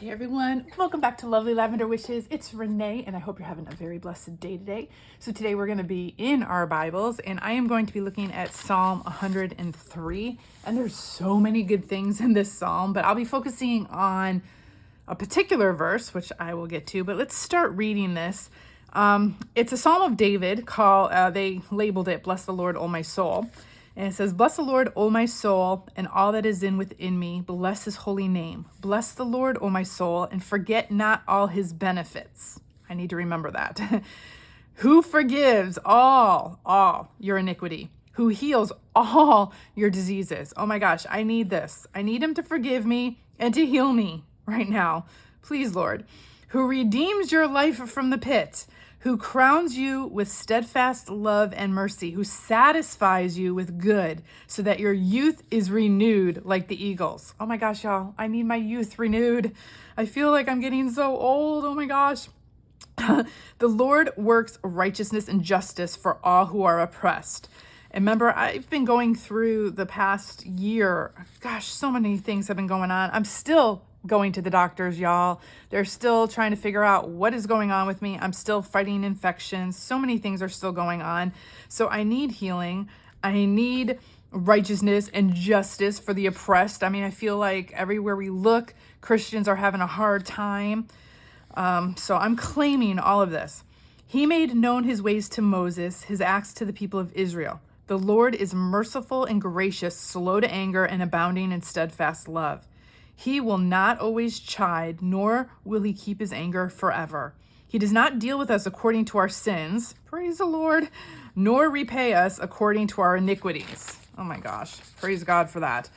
Hey everyone, welcome back to Lovely Lavender Wishes. It's Renee and I hope you're having a very blessed day today. So today we're going to be in our Bibles and I am going to be looking at Psalm 103, and there's so many good things in this psalm, but I'll be focusing on a particular verse, which I will get to, but let's start reading this. It's a Psalm of David called, they labeled it, Bless the Lord, O my soul. And it says, Bless the Lord, O my soul, and all that is within me. Bless his holy name. Bless the Lord, O my soul, and forget not all his benefits. I need to remember that. Who forgives all your iniquity. Who heals all your diseases. Oh my gosh, I need this. I need him to forgive me and to heal me right now. Please, Lord. Who redeems your life from the pit, who crowns you with steadfast love and mercy, who satisfies you with good so that your youth is renewed like the eagles. Oh my gosh, y'all, I need my youth renewed. I feel like I'm getting so old. Oh my gosh. The Lord works righteousness and justice for all who are oppressed. And remember, I've been going through the past year. Gosh, so many things have been going on. I'm still going to the doctors, y'all. They're still trying to figure out what is going on with me. I'm still fighting infections. So many things are still going on. So I need healing. I need righteousness and justice for the oppressed. I mean, I feel like everywhere we look, Christians are having a hard time. So I'm claiming all of this. He made known his ways to Moses, his acts to the people of Israel. The Lord is merciful and gracious, slow to anger, and abounding in steadfast love. He will not always chide, nor will he keep his anger forever. He does not deal with us according to our sins, praise the Lord, nor repay us according to our iniquities. Oh my gosh, praise God for that.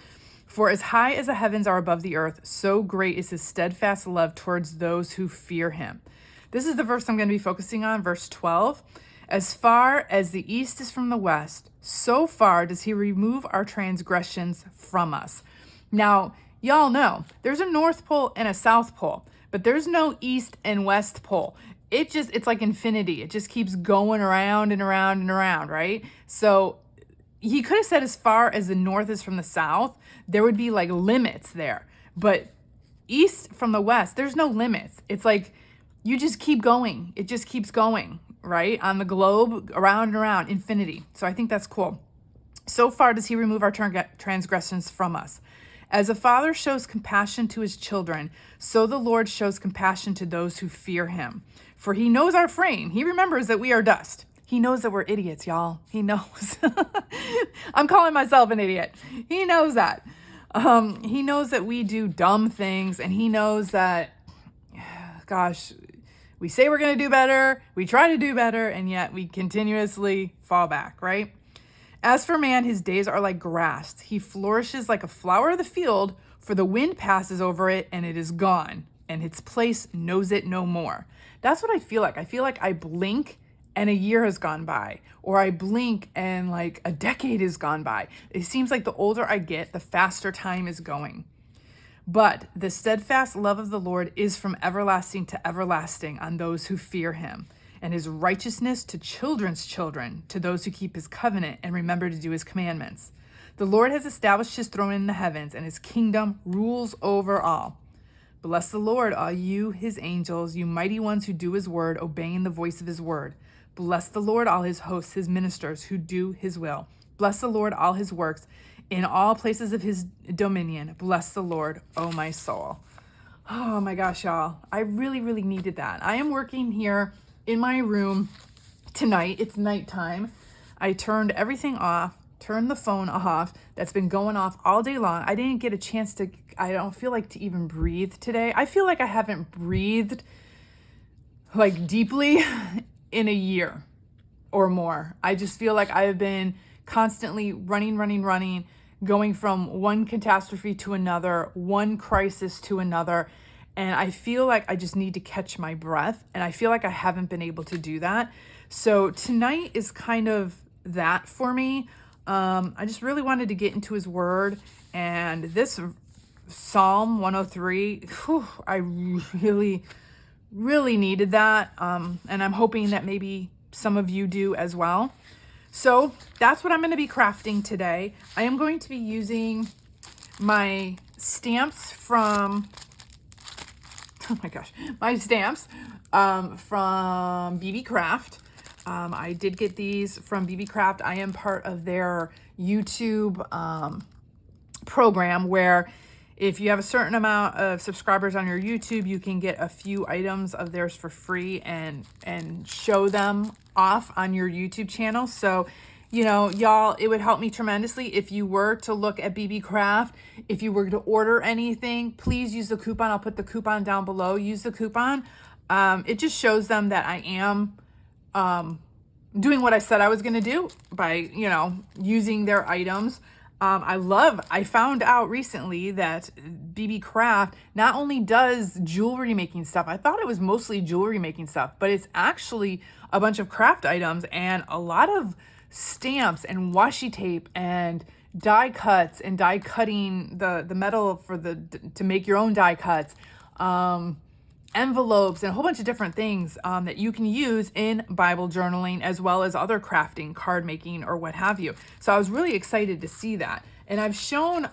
For as high as the heavens are above the earth, so great is his steadfast love towards those who fear him. This is the verse I'm going to be focusing on, verse 12. As far as the east is from the west, so far does he remove our transgressions from us. Now, y'all know there's a North Pole and a South Pole, but there's no East and West Pole. It's like infinity. It just keeps going around and around and around, right? So he could have said as far as the North is from the South, there would be like limits there. But East from the West, there's no limits. It's like you just keep going. It just keeps going, right? On the globe, around and around, infinity. So I think that's cool. So far does he remove our transgressions from us. As a father shows compassion to his children, so the Lord shows compassion to those who fear him. For he knows our frame. He remembers that we are dust. He knows that we're idiots, y'all. He knows. I'm calling myself an idiot. He knows that. He knows that we do dumb things, and he knows that, gosh, we say we're going to do better, we try to do better, and yet we continuously fall back, right? As for man, his days are like grass. He flourishes like a flower of the field, for the wind passes over it and it is gone, and its place knows it no more. That's what I feel like. I feel like I blink and a year has gone by, or I blink and like a decade has gone by. It seems like the older I get, the faster time is going. But the steadfast love of the Lord is from everlasting to everlasting on those who fear him, and his righteousness to children's children, to those who keep his covenant and remember to do his commandments. The Lord has established his throne in the heavens, and his kingdom rules over all. Bless the Lord, all you his angels, you mighty ones who do his word, obeying the voice of his word. Bless the Lord, all his hosts, his ministers who do his will. Bless the Lord, all his works, in all places of his dominion. Bless the Lord, O my soul. Oh my gosh, y'all. I really, really needed that. I am working here in my room tonight. It's nighttime. I turned everything off, turned the phone off. That's been going off all day long. I didn't get a chance to, I don't feel like to even breathe today. I feel like I haven't breathed like deeply in a year or more. I just feel like I have been constantly running, going from one catastrophe to another, one crisis to another. And I feel like I just need to catch my breath. And I feel like I haven't been able to do that. So tonight is kind of that for me. I just really wanted to get into his word. And this Psalm 103, I really needed that. And I'm hoping that maybe some of you do as well. So that's what I'm going to be crafting today. I am going to be using my stamps from oh my gosh, my stamps from BeeBeeCraft. I did get these from BeeBeeCraft. I am part of their YouTube program where if you have a certain amount of subscribers on your YouTube, you can get a few items of theirs for free and show them off on your YouTube channel. So, you know, y'all, it would help me tremendously if you were to look at BeeBeeCraft. If you were to order anything, please use the coupon. I'll put the coupon down below. Use the coupon. It just shows them that I am doing what I said I was going to do by, you know, using their items. I found out recently that BeeBeeCraft not only does jewelry making stuff, I thought it was mostly jewelry making stuff, but it's actually a bunch of craft items and a lot of stamps and washi tape and die cuts and die cutting the metal for to make your own die cuts, envelopes and a whole bunch of different things that you can use in Bible journaling as well as other crafting, card making, or what have you. So I was really excited to see that. And I've shown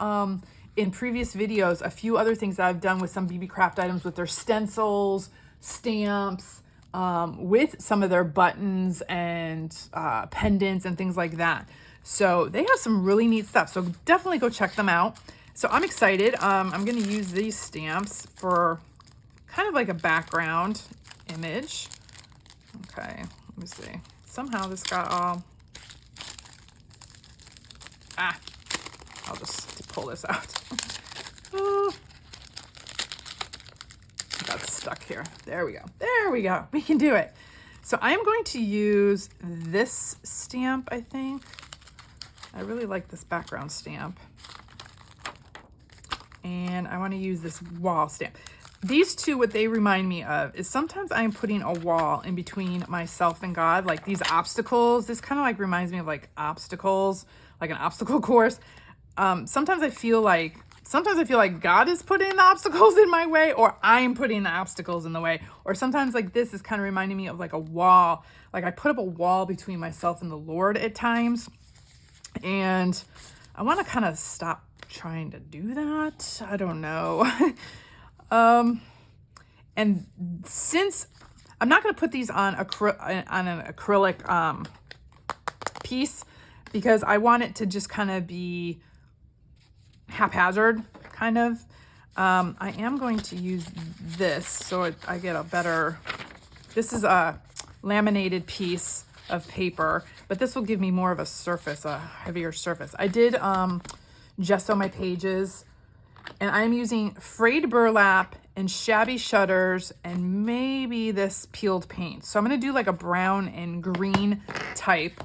in previous videos a few other things that I've done with some BeeBeeCraft items with their stencils, stamps, with some of their buttons and pendants and things like that. So they have some really neat stuff. So definitely go check them out. So I'm excited. I'm going to use these stamps for kind of like a background image. Okay, let me see. Somehow this got all... I'll just pull this out. Oh, got stuck here. There we go. There we go. We can do it. So I'm going to use this stamp, I think. I really like this background stamp. And I want to use this wall stamp. These two, what they remind me of is sometimes I'm putting a wall in between myself and God, like these obstacles. This kind of like reminds me of like obstacles, like an obstacle course. Sometimes I feel like God is putting the obstacles in my way, or I'm putting the obstacles in the way. Or sometimes like this is kind of reminding me of like a wall. Like I put up a wall between myself and the Lord at times. And I want to kind of stop trying to do that. I don't know. And since I'm not going to put these on an acrylic piece, because I want it to just kind of be haphazard, kind of. I am going to use this so I get a better, this is a laminated piece of paper, but this will give me more of a surface, a heavier surface. I did gesso my pages, and I'm using frayed burlap and shabby shutters and maybe this peeled paint. So I'm going to do like a brown and green type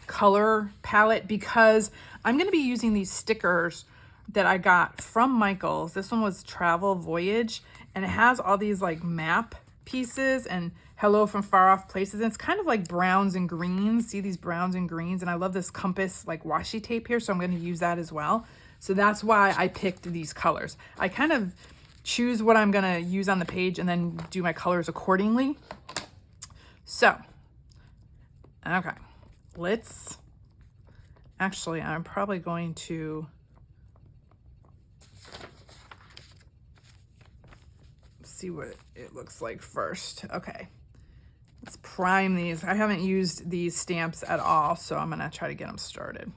color palette, because I'm going to be using these stickers that I got from Michaels. This one was Travel Voyage, and it has all these like map pieces and hello from far off places. And it's kind of like browns and greens. See these browns and greens? And I love this compass like washi tape here, so I'm going to use that as well. So that's why I picked these colors. I kind of choose what I'm going to use on the page and then do my colors accordingly. So, okay, let's, actually, I'm probably going to see what it looks like first. Okay, let's prime these. I haven't used these stamps at all, so I'm going to try to get them started.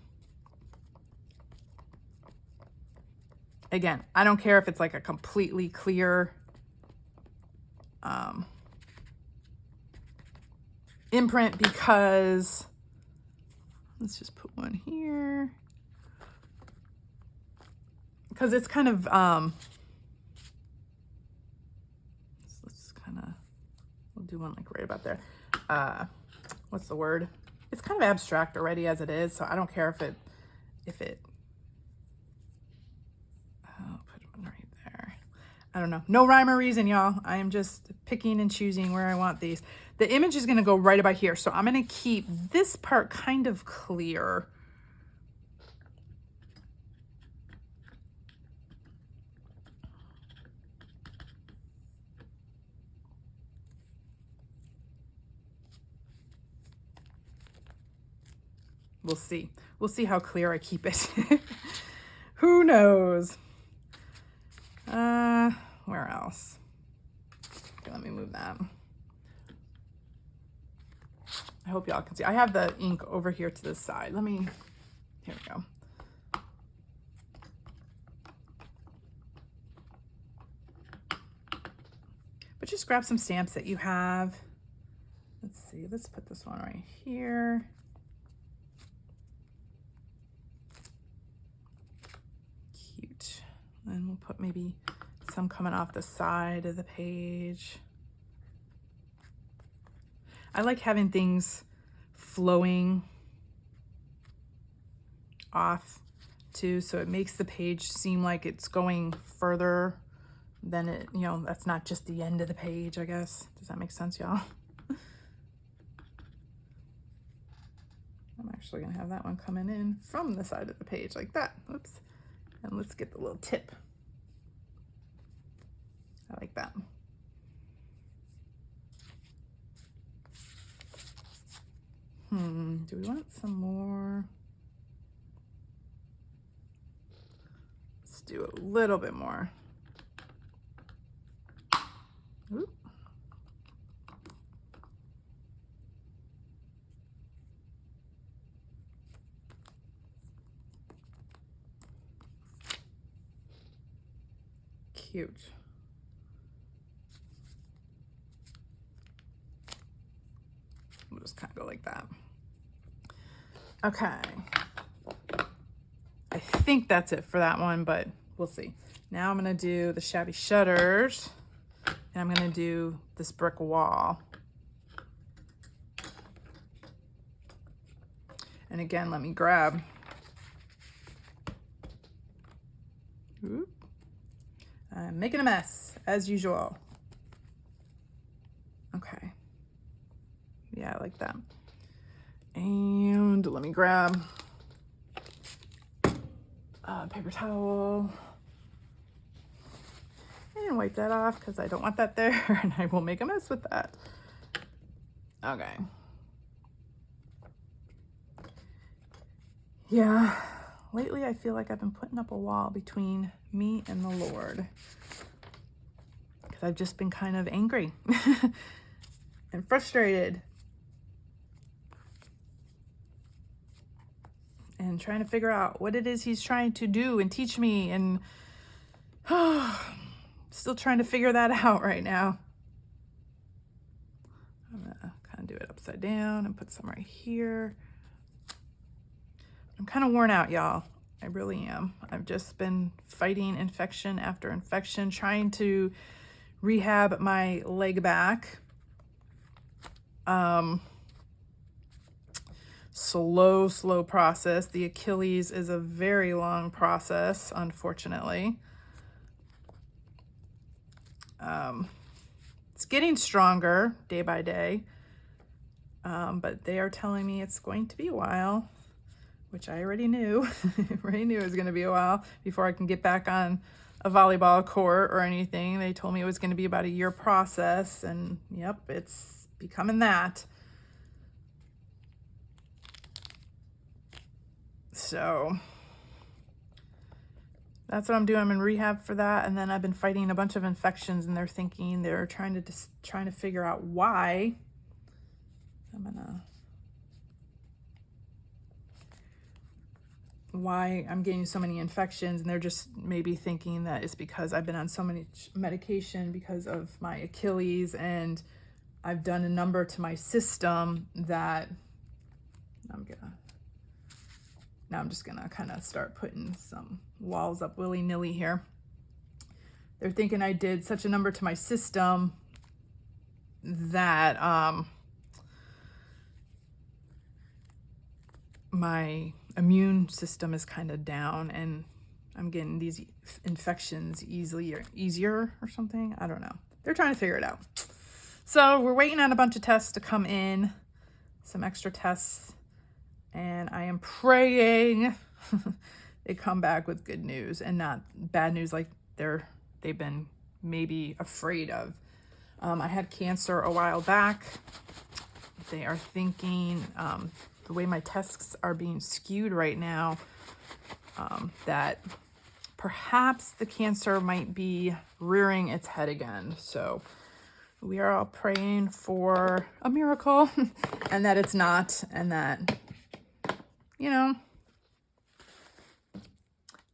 Again, I don't care if it's like a completely clear imprint, because let's just put one here, because it's kind of let's kind of, we'll do one like right about there. What's the word? It's kind of abstract already as it is, so I don't care if it I'll put one right there. I don't know. No rhyme or reason, y'all. I am just picking and choosing where I want these. The image is going to go right about here, so I'm going to keep this part kind of clear. We'll see. We'll see how clear I keep it. Who knows? where else? Okay, let me move that. I hope y'all can see. I have the ink over here to the side. Here we go. But just grab some stamps that you have. Let's see, let's put this one right here. Cute. And we'll put maybe some coming off the side of the page. I like having things flowing off too, so it makes the page seem like it's going further than it, you know, that's not just the end of the page, I guess. Does that make sense, y'all? I'm actually gonna have that one coming in from the side of the page like that. Oops. And let's get the little tip. I like that. Do we want some more? Let's do a little bit more. Oop. Cute. We'll just kind of go like that. Okay. I think that's it for that one, but we'll see. Now I'm going to do the shabby shutters, and I'm going to do this brick wall. And again, let me grab. Oop. I'm making a mess, as usual. Okay. Yeah, I like that. And let me grab a paper towel and wipe that off because I don't want that there and I will make a mess with that. Okay. Yeah, lately I feel like I've been putting up a wall between me and the Lord because I've just been kind of angry and frustrated and trying to figure out what it is he's trying to do and teach me, and still trying to figure that out right now. I'm gonna kind of do it upside down and put some right here. I'm kind of worn out, y'all. I really am. I've just been fighting infection after infection, trying to rehab my leg back. Slow process. The Achilles is a very long process, unfortunately. It's getting stronger day by day, but they are telling me it's going to be a while, which I already knew. I already knew it was going to be a while before I can get back on a volleyball court or anything. They told me it was going to be about a year process, and yep, it's becoming that. So that's what I'm doing. I'm in rehab for that, and then I've been fighting a bunch of infections, and they're trying to figure out why. Why I'm getting so many infections, and they're just maybe thinking that it's because I've been on so many medication because of my Achilles, and I've done a number to my system that now I'm just gonna kind of start putting some walls up willy-nilly here. They're thinking I did such a number to my system that my immune system is kind of down, and I'm getting these infections easier or something. I don't know. They're trying to figure it out. So we're waiting on a bunch of tests to come in, some extra tests, and I am praying they come back with good news and not bad news like they've been maybe afraid of. I had cancer a while back. They are thinking, the way my tests are being skewed right now, that perhaps the Cancer might be rearing its head again. So we are all praying for a miracle and that it's not, and that, you know,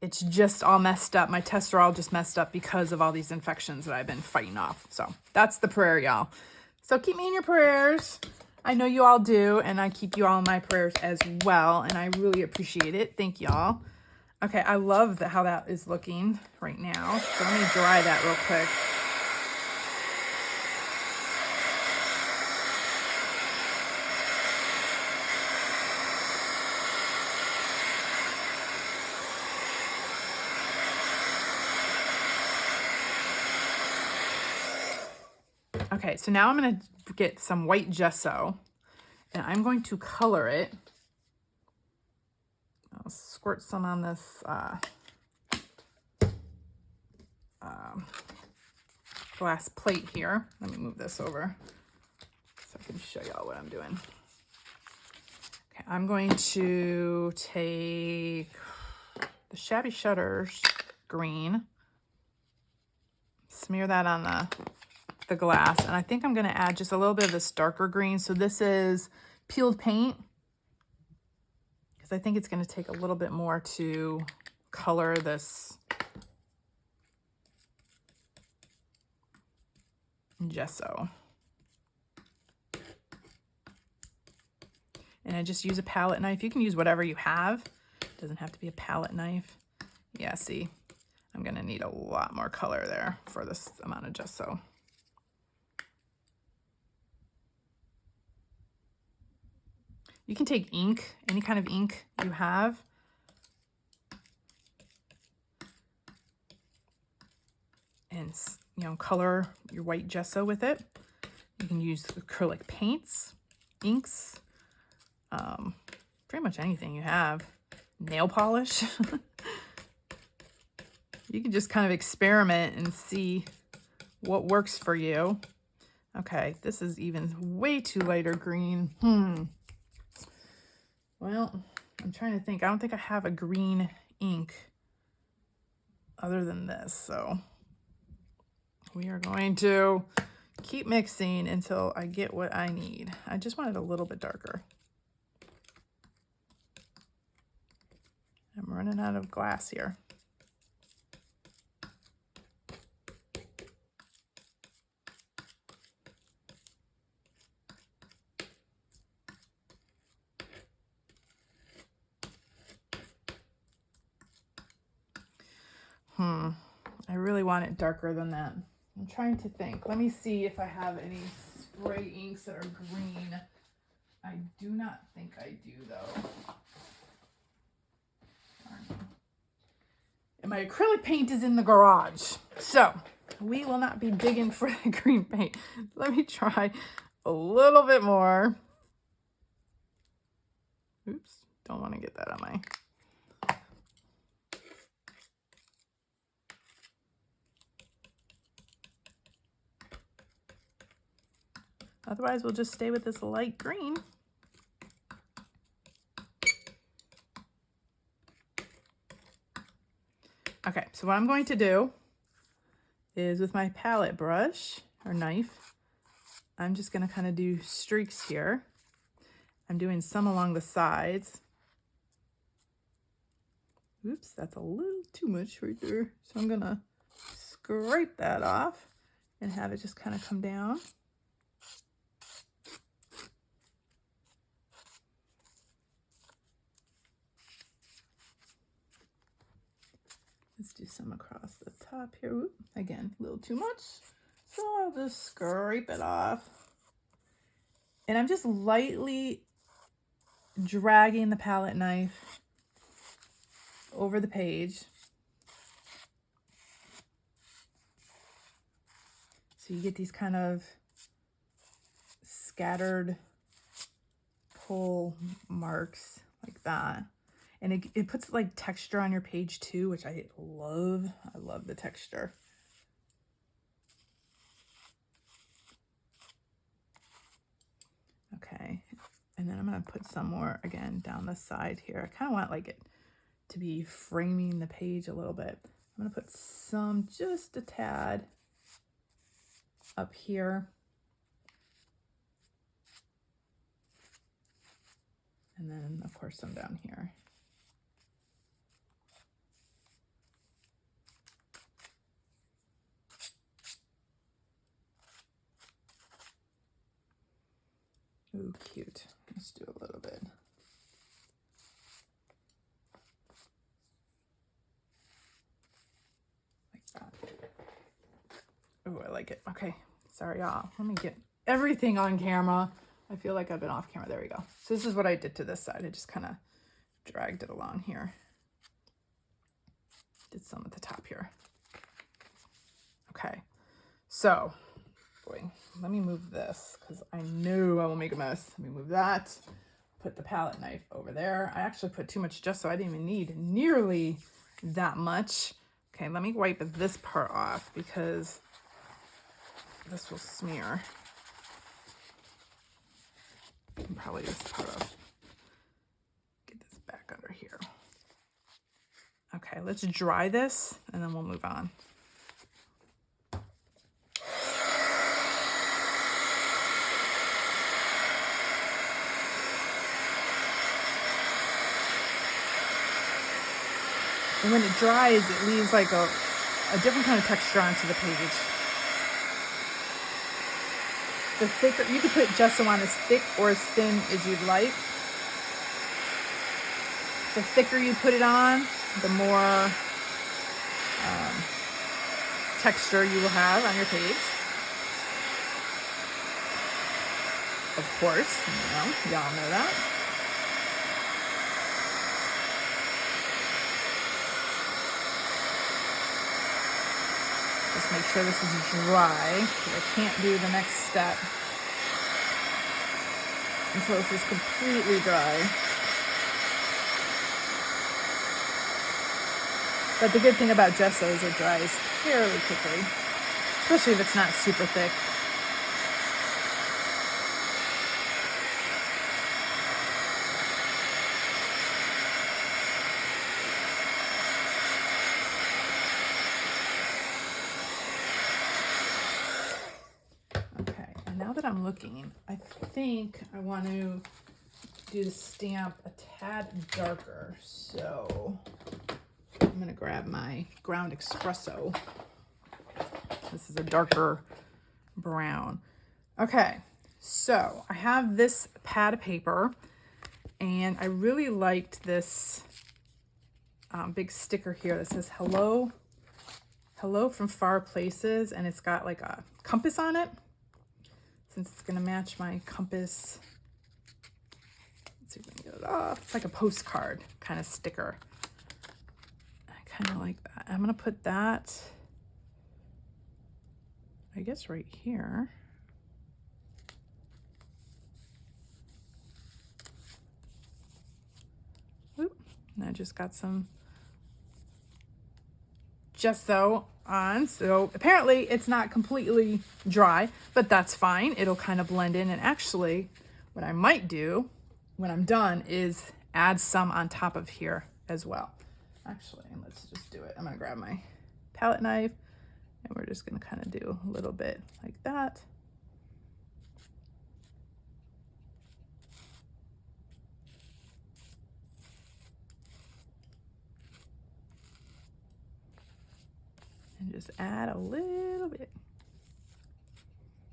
it's just all messed up. My tests are all just messed up because of all these infections that I've been fighting off. So that's the prayer, y'all. So keep me in your prayers. I know you all do, and I keep you all in my prayers as well, and I really appreciate it. Thank y'all. Okay, I love how that is looking right now. So let me dry that real quick. Okay, so now I'm going to get some white gesso, and I'm going to color it. I'll squirt some on this glass plate here. Let me move this over so I can show y'all what I'm doing. Okay, I'm going to take the Shabby Shutters green, smear that on the glass, and I think I'm going to add just a little bit of this darker green. So this is peeled paint, because I think it's going to take a little bit more to color this gesso. And I just use a palette knife. You can use whatever you have. It doesn't have to be a palette knife. Yeah, see, I'm going to need a lot more color there for this amount of gesso. You can take ink, any kind of ink you have, and, you know, color your white gesso with it. You can use acrylic paints, inks, pretty much anything you have. Nail polish. You can just kind of experiment and see what works for you. Okay, this is even way too lighter green. Well, I'm trying to think. I don't think I have a green ink other than this, so we are going to keep mixing until I get what I need. I just want it a little bit darker. I'm running out of glass here. I really want it darker than that. I'm trying to think. Let me see if I have any spray inks that are green. I do not think I do, though. And my acrylic paint is in the garage, so we will not be digging for the green paint. Let me try a little bit more. Oops, don't want to get that on my... Otherwise, we'll just stay with this light green. Okay, so what I'm going to do is with my palette brush or knife, I'm just going to kind of do streaks here. I'm doing some along the sides. Oops, that's a little too much right there. So I'm going to scrape that off and have it just kind of come down. Let's do some across the top here. Oop, again, a little too much. So I'll just scrape it off. And I'm just lightly dragging the palette knife over the page. So you get these kind of scattered pull marks like that. And it puts like texture on your page too, which I love. I love the texture. Okay, and then I'm gonna put some more again down the side here. I kind of want like it to be framing the page a little bit. I'm gonna put some, just a tad up here. And then of course some down here. Ooh, cute. Let's do a little bit. Like that. Ooh, I like it. Okay, sorry y'all. Let me get everything on camera. I feel like I've been off camera. There we go. So this is what I did to this side. I just kind of dragged it along here. Did some at the top here. Okay, so, boy, let me move this because I knew I will make a mess. Let me move that. Put the palette knife over there. I actually put too much gesso. I didn't even need nearly that much. Okay, let me wipe this part off because this will smear. And probably just part of. Get this back under here. Okay, let's dry this and then we'll move on. And when it dries, it leaves like a different kind of texture onto the page. The thicker, you could put gesso on as thick or as thin as you'd like. The thicker you put it on, the more texture you will have on your page. Of course, y'all know that. Just make sure this is dry, because I can't do the next step until this is completely dry. But the good thing about gesso is it dries fairly quickly, especially if it's not super thick. I'm looking, I think I want to do the stamp a tad darker, so I'm gonna grab my ground espresso. This is a darker brown. Okay, so I have this pad of paper, and I really liked this big sticker here that says hello from far places, and it's got like a compass on it. Since it's gonna match my compass. Let's see if I can get it off. It's like a postcard kind of sticker. I kind of like that. I'm gonna put that, I guess, right here. Whoop. And I just got some gesso on, so apparently it's not completely dry, but that's fine. It'll kind of blend in, and actually what I might do when I'm done is add some on top of here as well. Actually, let's just do it. I'm gonna grab my palette knife and we're just gonna kind of do a little bit like that. And just add a little bit.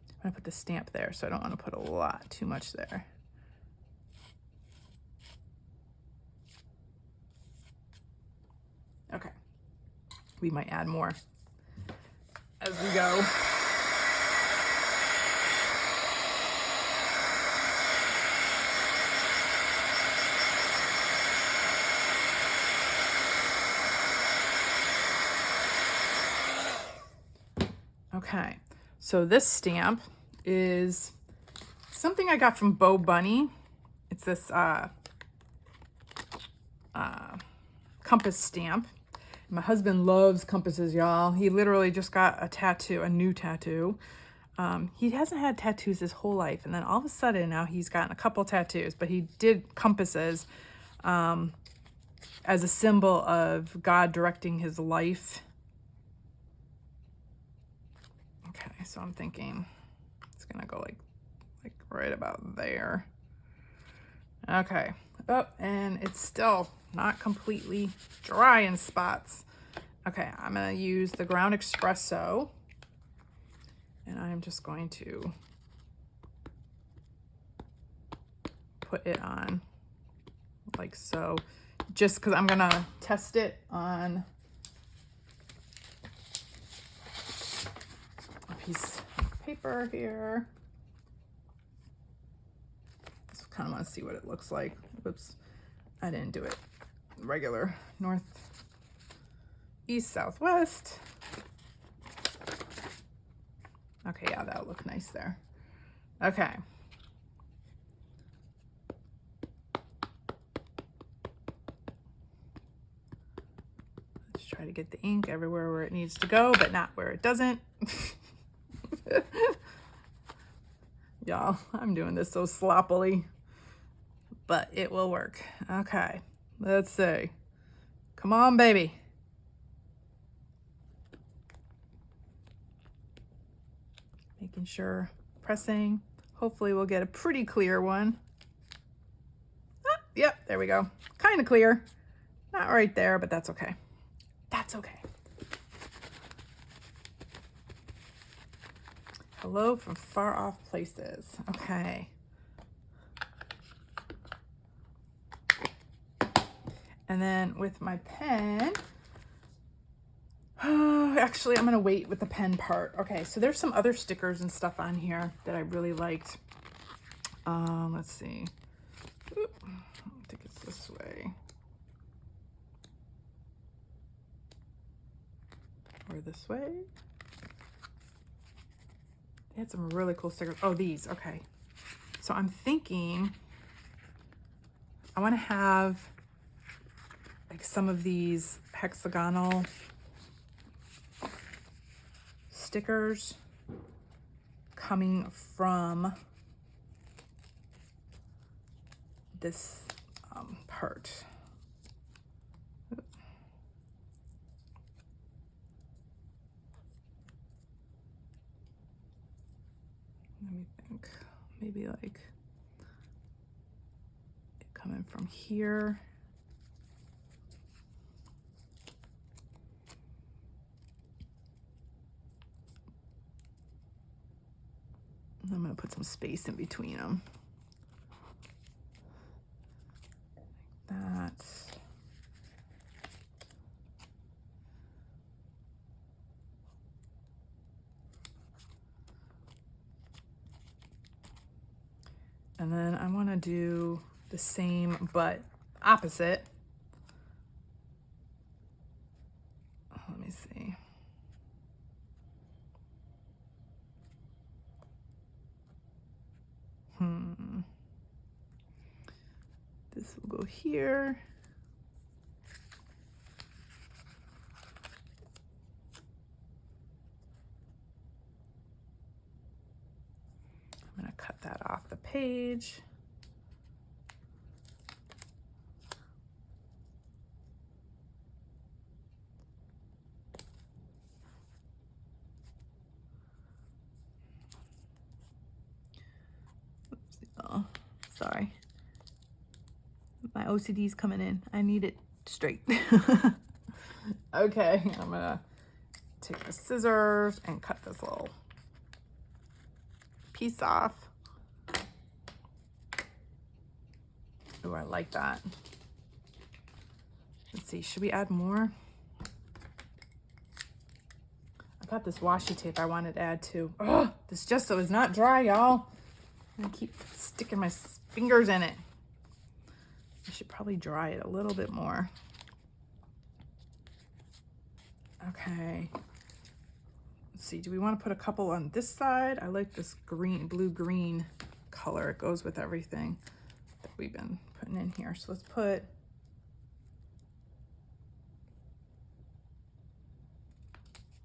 I'm gonna put the stamp there, so I don't want to put a lot, too much there. Okay, we might add more as we go. Okay, so this stamp is something I got from Bo Bunny. It's this compass stamp. My husband loves compasses, y'all. He literally just got a tattoo, a new tattoo. He hasn't had tattoos his whole life, and then all of a sudden now he's gotten a couple tattoos, but he did compasses as a symbol of God directing his life so I'm thinking it's gonna go like right about there. Okay. Oh, and it's still not completely dry in spots. Okay, I'm gonna use the ground espresso, and I'm just going to put it on like so, just because I'm gonna test it on a piece of paper here. Just kind of want to see what it looks like. Whoops, I didn't do it regular north, east, southwest. Okay, yeah, that'll look nice there. Okay. Let's try to get the ink everywhere where it needs to go, but not where it doesn't. Y'all, I'm doing this so sloppily, but it will work. Okay, let's see. Come on, baby. Making sure, pressing. Hopefully we'll get a pretty clear one. Ah, yep, there we go. Kind of clear. Not right there, but that's okay. That's okay. Hello from far off places. Okay. And then with my pen, actually, I'm going to wait with the pen part. Okay, so there's some other stickers and stuff on here that I really liked. Let's see. Oop, I think it's this way. Or this way. They had some really cool stickers. Oh, these. Okay. So I'm thinking I want to have like some of these hexagonal stickers coming from this part. Let me think. Maybe like it coming from here. I'm going to put some space in between them. Like that. And then I want to do the same but opposite. Let me see. This will go here. I'm going to cut that off the page. Oops. Oh, sorry. My OCD's coming in. I need it straight. Okay, I'm gonna take the scissors and cut this little piece off. Oh, I like that. Let's see, should we add more? I got this washi tape I wanted to add too. Oh, this gesso is not dry, y'all. I keep sticking my fingers in it. I should probably dry it a little bit more. Okay. Let's see, do we want to put a couple on this side? I like this green, blue-green color. It goes with everything that we've been putting in here. So let's put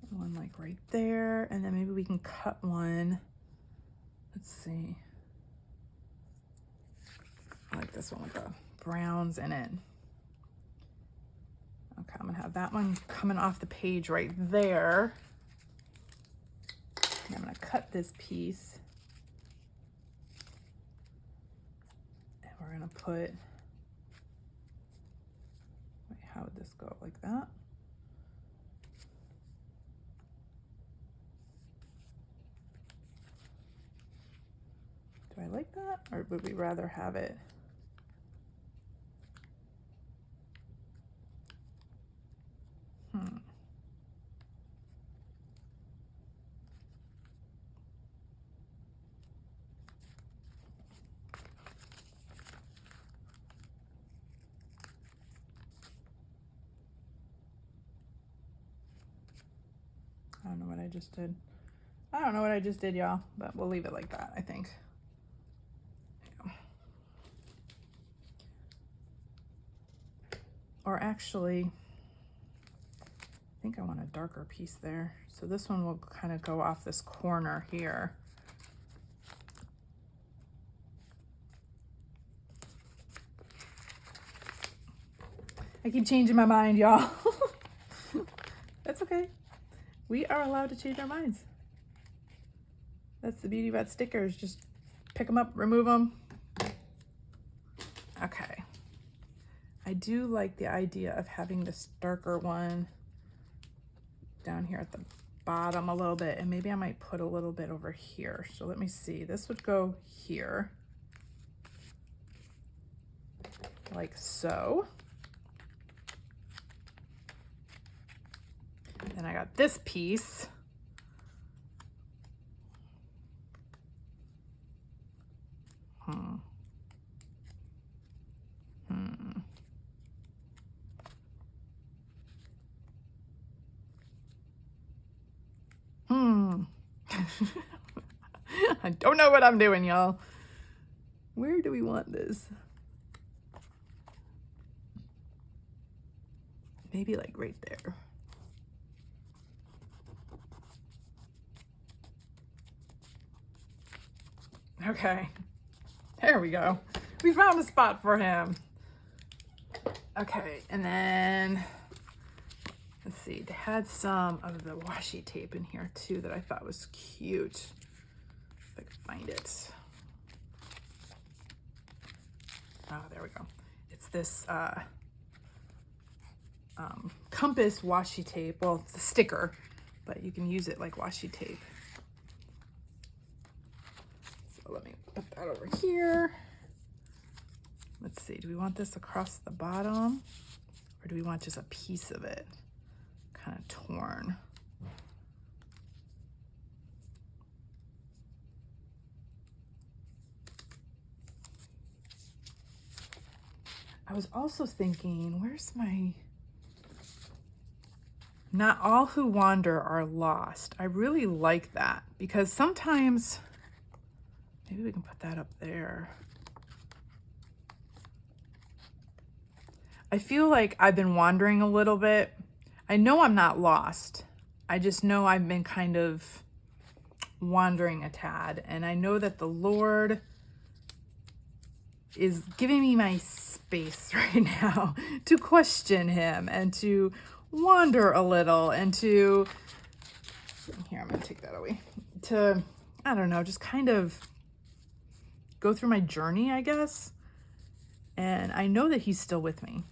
one like right there, and then maybe we can cut one. Let's see. I like this one with the browns in it. Okay, I'm gonna have that one coming off the page right there. And I'm gonna cut this piece and we're gonna put, wait, how would this go? Like that? Do I like that? Or would we rather have it? I don't know what I just did. I don't know what I just did, y'all, but we'll leave it like that, I think. Yeah. Or actually, I think I want a darker piece there. So this one will kind of go off this corner here. I keep changing my mind, y'all. That's okay. We are allowed to change our minds. That's the beauty about stickers. Just pick them up, remove them. Okay. I do like the idea of having this darker one down here at the bottom a little bit, and maybe I might put a little bit over here. So let me see. This would go here, like so. Then I got this piece. I don't know what I'm doing, y'all. Where do we want this? Maybe like right there. Okay, there we go. We found a spot for him. Okay, and then let's see, they had some of the washi tape in here too that I thought was cute. If I could find it. Oh, there we go. It's this compass washi tape. Well, it's a sticker, but you can use it like washi tape. So let me put that over here. Let's see, do we want this across the bottom or do we want just a piece of it kind of torn? I was also thinking, where's my, not all who wander are lost. I really like that because sometimes, maybe we can put that up there. I feel like I've been wandering a little bit. I know I'm not lost. I just know I've been kind of wandering a tad. And I know that the Lord is giving me my space right now to question him and to wander a little and to, here, I'm gonna take that away, to, I don't know, just kind of go through my journey, I guess. And I know that he's still with me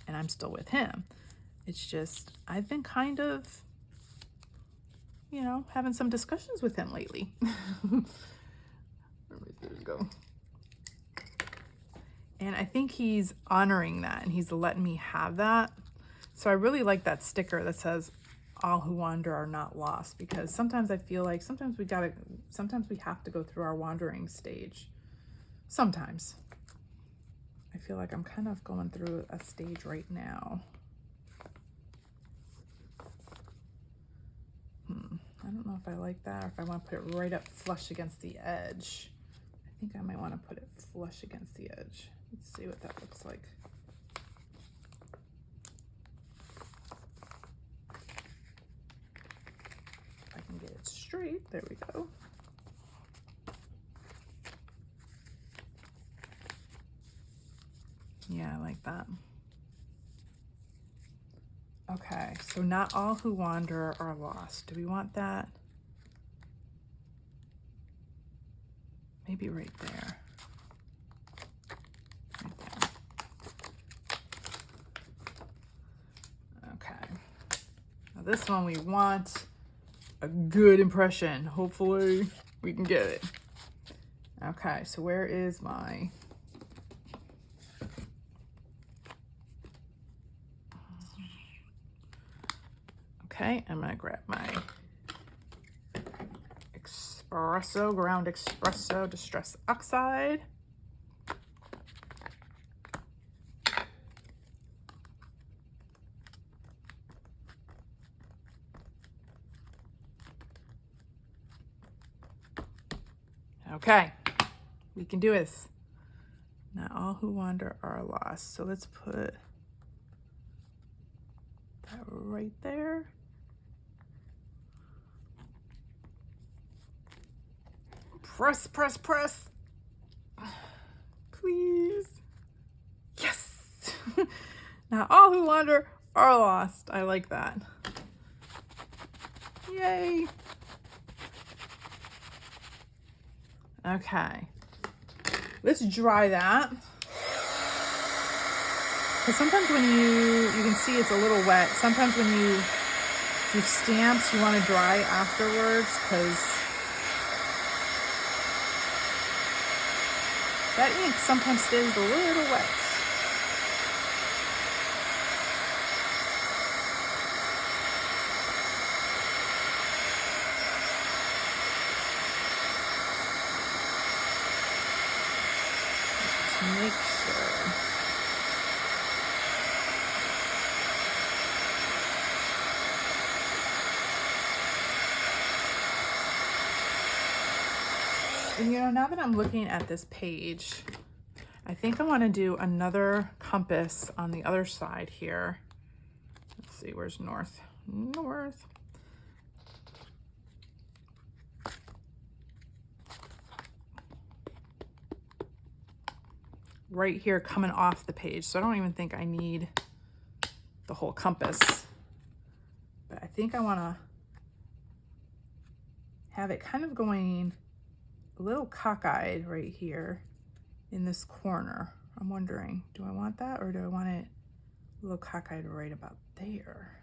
and I'm still with him. It's just, I've been kind of, you know, having some discussions with him lately. There we go. And I think he's honoring that and he's letting me have that. So I really like that sticker that says, all who wander are not lost, because sometimes I feel like sometimes we have to go through our wandering stage. Sometimes. I feel like I'm kind of going through a stage right now. I don't know if I like that or if I want to put it right up flush against the edge. I think I might want to put it flush against the edge. Let's see what that looks like. If I can get it straight, there we go. Yeah, I like that. Okay, so not all who wander are lost. Do we want that? maybe right there. Right there. Okay. Now this one we want a good impression. Hopefully we can get it. Okay, so where is my... Okay, I'm gonna grab my ground espresso distress oxide. Okay, we can do this. Not all who wander are lost. So let's put that right there. Press, press, press. Please. Yes. Not all who wander are lost. I like that. Yay. Okay. Let's dry that. Because sometimes when you can see it's a little wet. Sometimes when you do stamps, you want to dry afterwards because that ink sometimes stays a little wet. Just make sure. And you know, now that I'm looking at this page, I think I want to do another compass on the other side here. Let's see, where's north? North. Right here coming off the page. So I don't even think I need the whole compass. But I think I want to have it kind of going a little cockeyed right here in this corner. I'm wondering, do I want that or do I want it a little cockeyed right about there?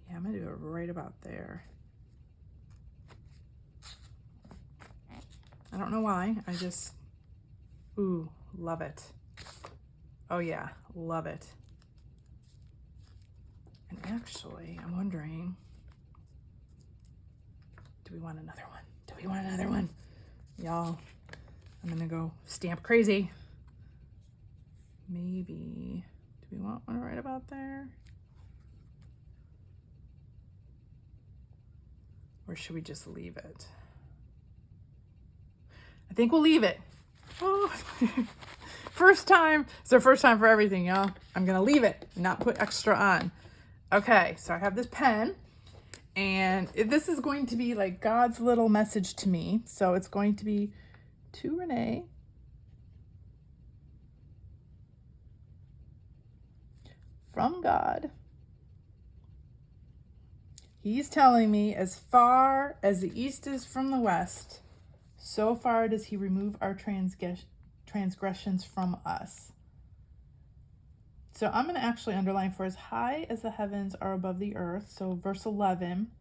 Yeah, I'm gonna do it right about there. I don't know why, I just, ooh, love it. Oh yeah, love it. And actually, I'm wondering, do we want another one? Do we want another one? Y'all, I'm gonna go stamp crazy. Maybe, do we want one right about there? Or should we just leave it? I think we'll leave it. Oh. First time, it's the first time for everything, y'all. I'm gonna leave it, not put extra on. Okay, so I have this pen. And this is going to be like God's little message to me. So it's going to be to Renee. From God. He's telling me, as far as the east is from the west, so far does he remove our transgressions from us. So I'm going to actually underline, for as high as the heavens are above the earth. So verse 11,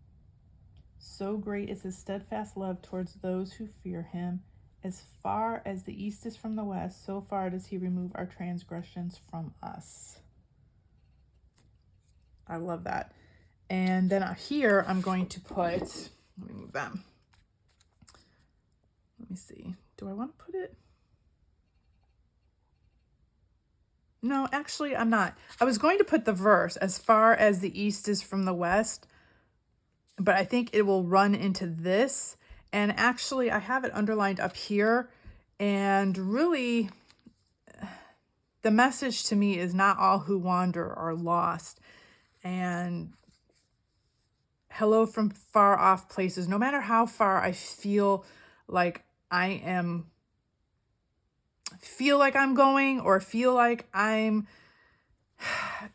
so great is his steadfast love towards those who fear him. As far as the east is from the west, so far does he remove our transgressions from us. I love that. And then here I'm going to put, let me move them. Let me see. Do I want to put it? No, actually, I'm not. I was going to put the verse, as far as the east is from the west, but I think it will run into this. And actually, I have it underlined up here. And really, the message to me is not all who wander are lost. And hello from far off places. No matter how far I feel like I'm going, or feel like I'm,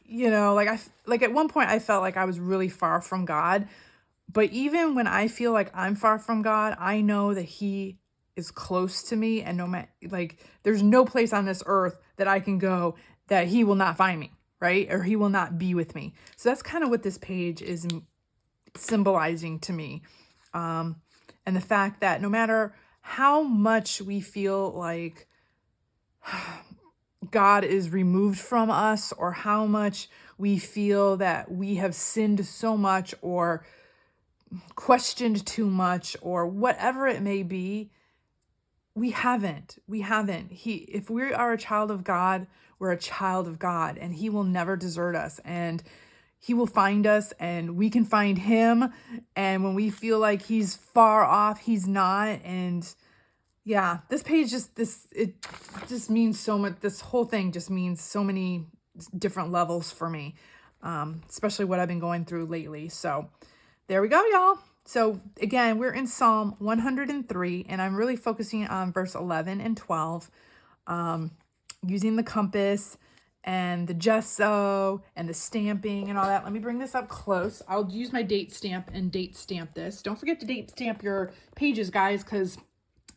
you know, like at one point I felt like I was really far from God. But even when I feel like I'm far from God, I know that he is close to me, and no matter, like, there's no place on this earth that I can go that he will not find me, right? Or he will not be with me. So that's kind of what this page is symbolizing to me. And the fact that no matter how much we feel like God is removed from us, or how much we feel that we have sinned so much or questioned too much or whatever it may be, we haven't. If we are a child of God, we're a child of God, and he will never desert us, and he will find us, and we can find him. And when we feel like he's far off, he's not. And yeah, this page it just means so much. This whole thing just means so many different levels for me, especially what I've been going through lately. So there we go, y'all. So again, we're in Psalm 103, and I'm really focusing on verse 11 and 12, using the compass and the gesso and the stamping and all that. Let me bring this up close. I'll use my date stamp and date stamp this. Don't forget to date stamp your pages, guys, because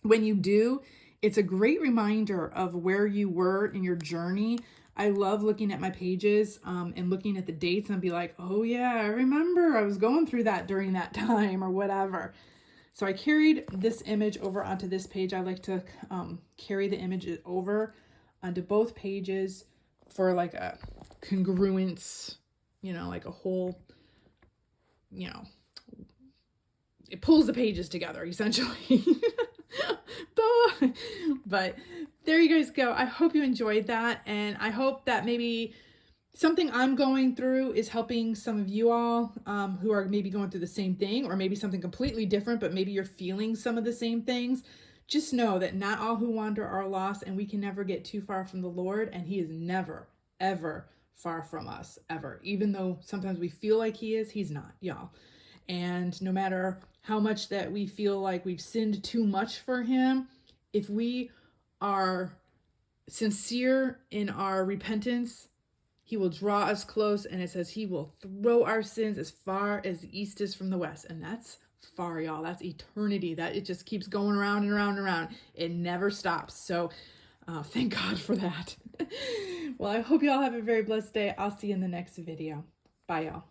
when you do, it's a great reminder of where you were in your journey. I love looking at my pages and looking at the dates and be like, oh yeah, I remember I was going through that during that time or whatever. So I carried this image over onto this page. I like to carry the image over onto both pages for like a congruence, like a whole, it pulls the pages together essentially. But there you guys go. I hope you enjoyed that, and I hope that maybe something I'm going through is helping some of you all who are maybe going through the same thing, or maybe something completely different, but maybe you're feeling some of the same things. Just know that not all who wander are lost, and we can never get too far from the Lord, and he is never, ever far from us, ever. Even though sometimes we feel like he is, he's not, y'all. And no matter how much that we feel like we've sinned too much for him, if we are sincere in our repentance, he will draw us close, and it says he will throw our sins as far as the east is from the west. And that's far, y'all. That's eternity. That it just keeps going around and around and around. It never stops. So thank God for that. Well, I hope y'all have a very blessed day. I'll see you in the next video. Bye, y'all.